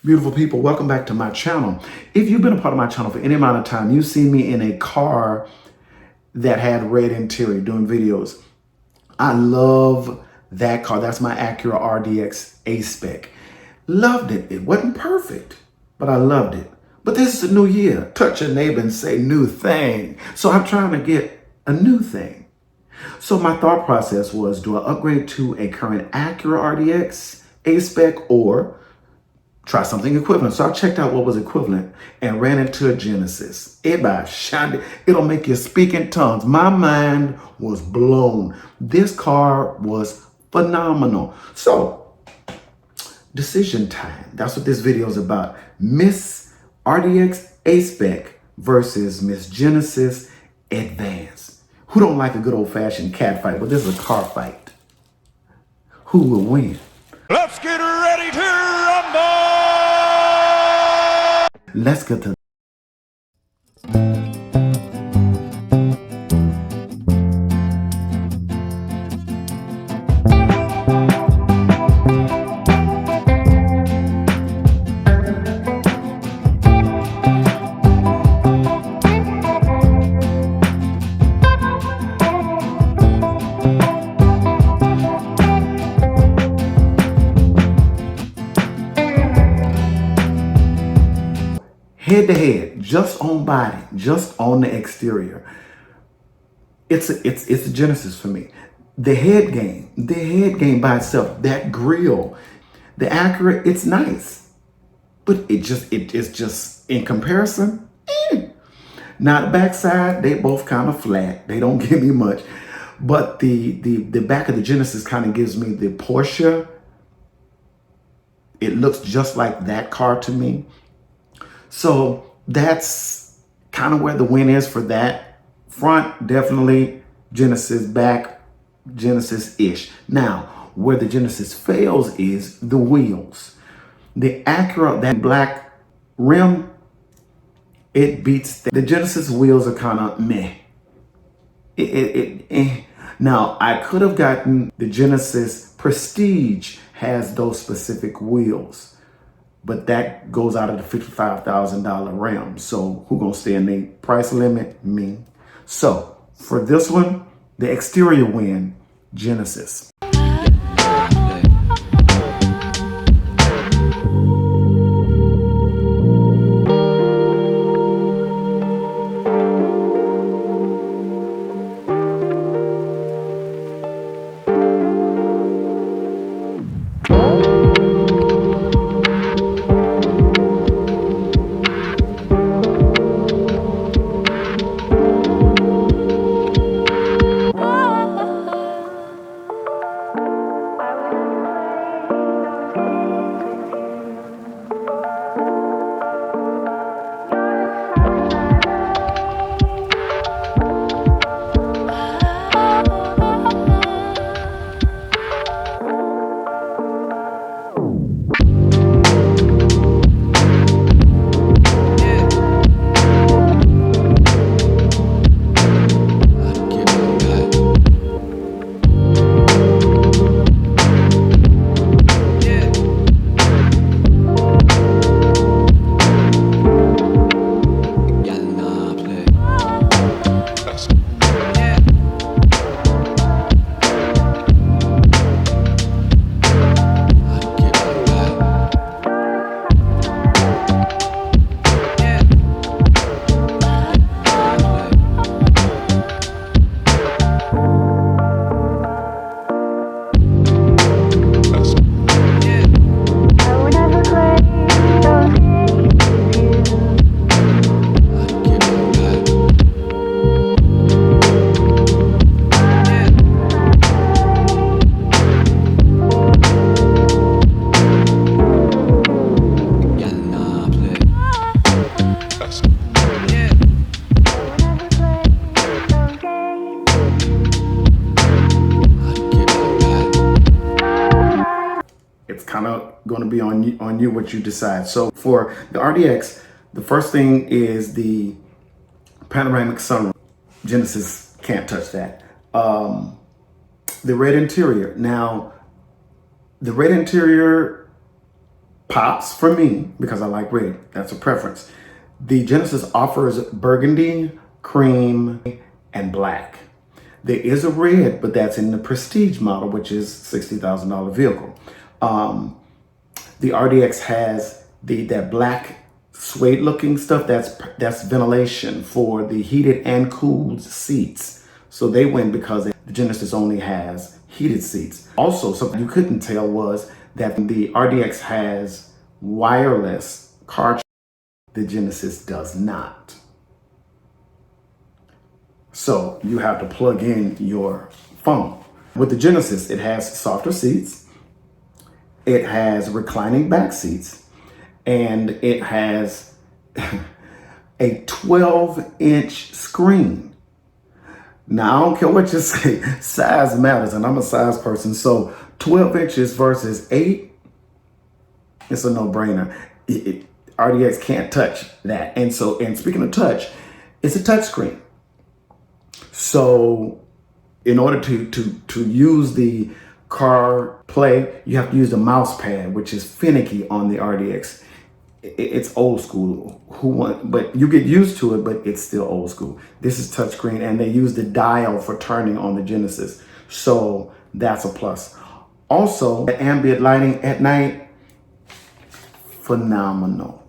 Beautiful people, welcome back to my channel. If you've been a part of my channel for any amount of time, you've seen me in a car that had red interior doing videos. I love that car. That's my Acura RDX A-Spec. Loved it. It wasn't perfect, but I loved it. But this is a new year. Touch your neighbor and say new thing. So I'm trying to get a new thing. So my thought process was, do I upgrade to a current Acura RDX A-Spec or try something equivalent? So I checked out what was equivalent and ran into a Genesis. It'll make you speak in tongues. My mind was blown. This car was phenomenal. So decision time. That's what this video is about. Miss RDX A-Spec versus Miss Genesis Advance. Who don't like a good old-fashioned cat fight? But this is a car fight. Who will win? Let's get ready to rumble! Let's get to head to head, just on body, just on the exterior. It's a Genesis for me. The head game by itself, that grille, the Acura, it's nice, but it's just in comparison. Now the backside, they both kind of flat. They don't give me much, but the back of the Genesis kind of gives me the Porsche. It looks just like that car to me. So that's kind of where the win is for that. Front, definitely Genesis. Back, Genesis-ish. Now, where the Genesis fails is the wheels. The Acura, that black rim, it beats the Genesis wheels are kind of meh. Now, I could have gotten the Genesis Prestige has those specific wheels, but that goes out of the $55,000 realm. So who gonna stay in the price limit? Me. So for this one, the exterior win, Genesis. It's kind of going to be on you what you decide. So for the RDX, the first thing is the panoramic sunroof. Genesis can't touch that. The red interior. Now, the red interior pops for me because I like red. That's a preference. The Genesis offers burgundy, cream, and black. There is a red, but that's in the Prestige model, which is $60,000 vehicle. The RDX has that black suede looking stuff. That's ventilation for the heated and cooled seats. So they win because the Genesis only has heated seats. Also, something you couldn't tell was that the RDX has wireless car charging. The Genesis does not. So you have to plug in your phone. With the Genesis, it has softer seats, it has reclining back seats, and it has a 12-inch screen. Now, I don't care what you say, size matters, and I'm a size person. So 12 inches versus 8, it's a no-brainer. RDX can't touch that. And speaking of touch, it's a touch screen. So in order to use the CarPlay, you have to use the mouse pad, which is finicky on the RDX. It's old school. But you get used to it, but it's still old school. This is touchscreen, and they use the dial for turning on the Genesis. So that's a plus. Also, the ambient lighting at night, phenomenal.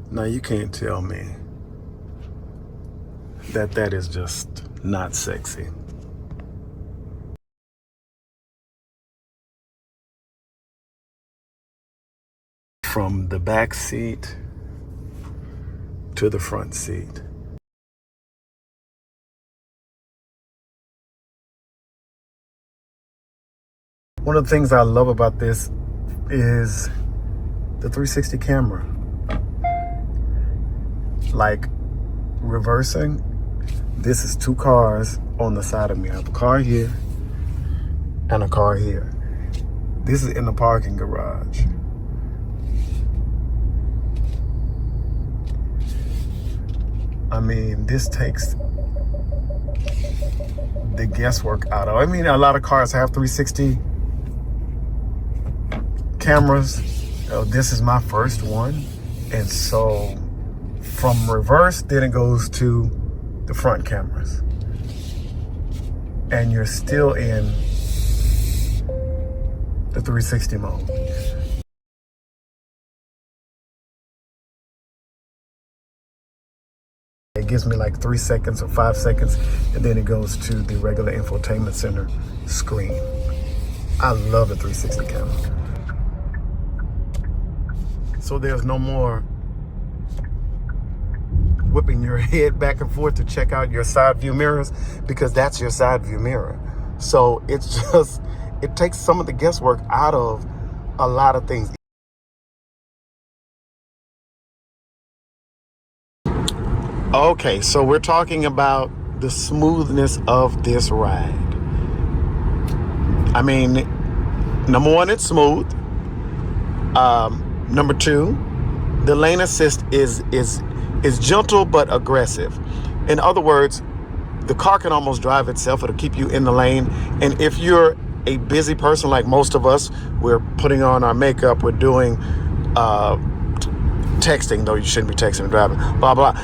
Now you can't tell me that is just not sexy. From the back seat to the front seat. One of the things I love about this is the 360 camera. Like reversing, this is 2 cars on the side of me. I have a car here and a car here. This is in the parking garage. I mean, this takes the guesswork out of it. I mean, a lot of cars have 360 cameras. This is my first one. And so from reverse, then it goes to the front cameras. And you're still in the 360 mode. It gives me like 3 seconds or 5 seconds, and then it goes to the regular infotainment center screen. I love the 360 camera. So there's no more whipping your head back and forth to check out your side view mirrors, because that's your side view mirror. So it takes some of the guesswork out of a lot of things. Okay, so we're talking about the smoothness of this ride. I mean, number one, it's smooth. Number two, the lane assist is gentle but aggressive. In other words, the car can almost drive itself. It'll keep you in the lane. And if you're a busy person like most of us, we're putting on our makeup, we're doing texting, though you shouldn't be texting and driving, blah blah.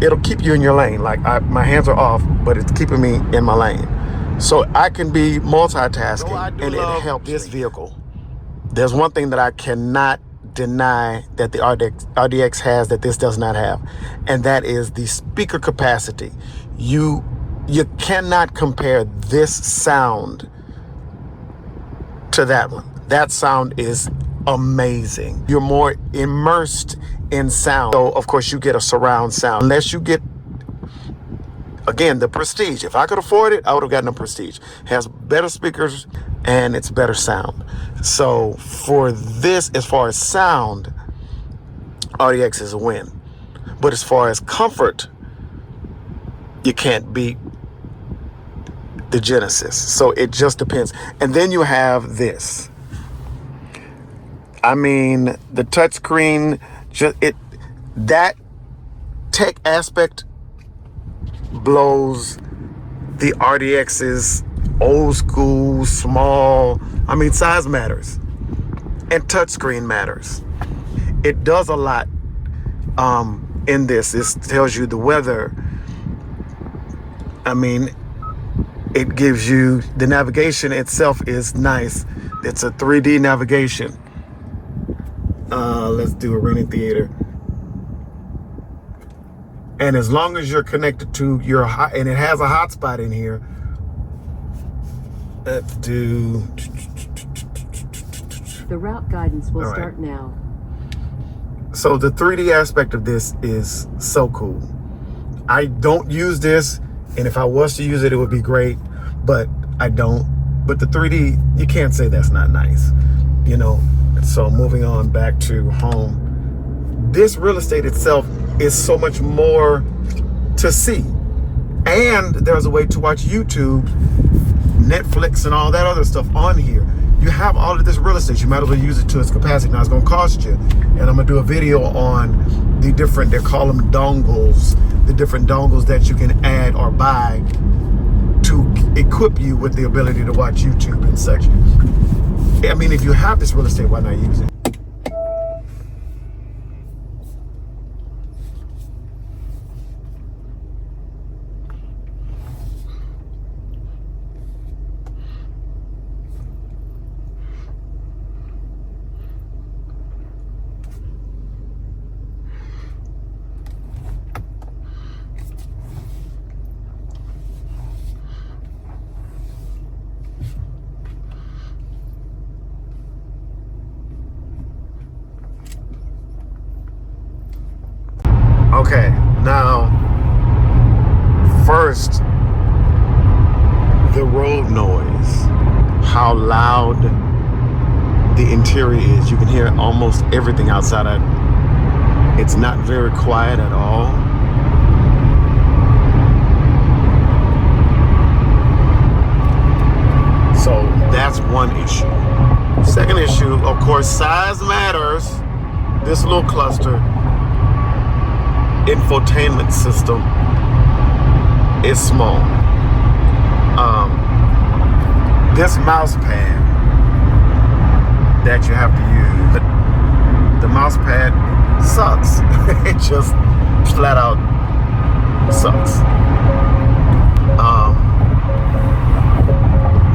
It'll keep you in your lane. Like my hands are off, but it's keeping me in my lane. So I can be multitasking, and it helps this vehicle. There's one thing that I cannot deny that the RDX has that this does not have, and that is the speaker capacity. You cannot compare this sound to that one. That sound is amazing. You're more immersed in sound. So of course you get a surround sound. Unless you get, again, the Prestige. If I could afford it, I would have gotten a Prestige. It has better speakers and it's better sound. So for this, as far as sound, RDX is a win. But as far as comfort, you can't beat the Genesis. So it just depends. And then you have this. I mean, the touchscreen, that tech aspect blows the RDX's old school, small. I mean, size matters, and touchscreen matters. It does a lot in this. This tells you the weather. I mean, it gives you, the navigation itself is nice. It's a 3D navigation. Let's do Arena Theater. And as long as you're connected to your, and it has a hotspot in here. Let's do. The route guidance will start now. So the 3D aspect of this is so cool. I don't use this, and if I was to use it, it would be great, but I don't. But the 3D, you can't say that's not nice, you know? So moving on back to home. This real estate itself is so much more to see. And there's a way to watch YouTube, Netflix, and all that other stuff on here. You have all of this real estate. You might as well use it to its capacity. Now it's gonna cost you. And I'm gonna do a video on the different, they call them dongles, the different dongles that you can add or buy to equip you with the ability to watch YouTube and such. I mean, if you have this real estate, why not use it? Okay, now, first, the road noise, how loud the interior is. You can hear almost everything outside of it. It's not very quiet at all. So that's one issue. Second issue, of course, size matters. This little cluster infotainment system is small. This mouse pad that you have to use, the mouse pad sucks. It just flat out sucks.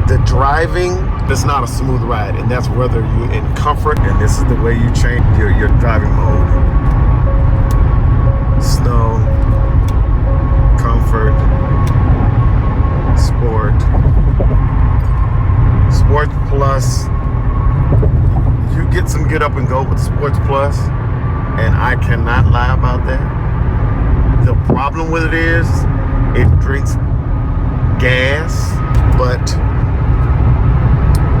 The driving is not a smooth ride, and that's whether you're in comfort, and this is the way you change your driving mode. Snow, comfort, sport, Sport Plus. You get some get up and go with Sports Plus, and I cannot lie about that. The problem with it is it drinks gas, but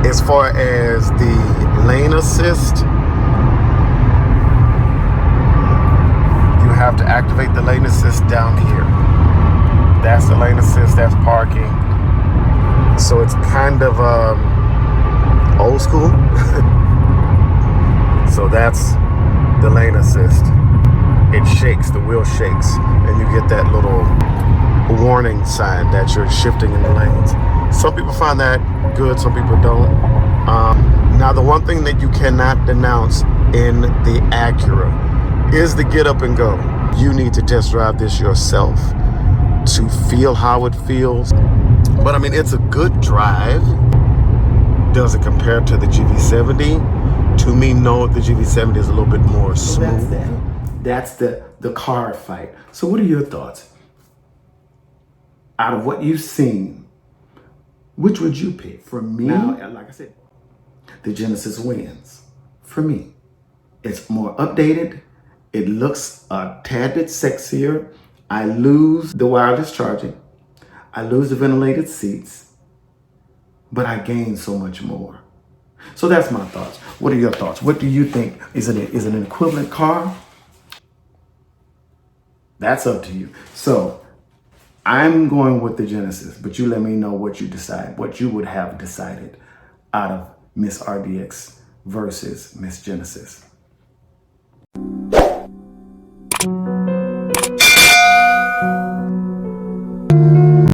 as far as the lane assist, have to activate the lane assist down here. That's the lane assist, that's parking. So it's kind of old school. So that's the lane assist. It shakes, the wheel shakes, and you get that little warning sign that you're shifting in the lanes. Some people find that good, some people don't. Now the one thing that you cannot denounce in the Acura is the get up and go. You need to test drive this yourself to feel how it feels. But I mean, it's a good drive. Does it compare to the GV70? To me, no, the GV70 is a little bit more smooth. So that's the car fight. So what are your thoughts? Out of what you've seen, which would you pick? For me, now, like I said, the Genesis wins. For me, it's more updated. It looks a tad bit sexier. I lose the wireless charging. I lose the ventilated seats, but I gain so much more. So that's my thoughts. What are your thoughts? What do you think? Is it an equivalent car? That's up to you. So I'm going with the Genesis, but you let me know what you decide, what you would have decided out of Miss RDX versus Miss Genesis.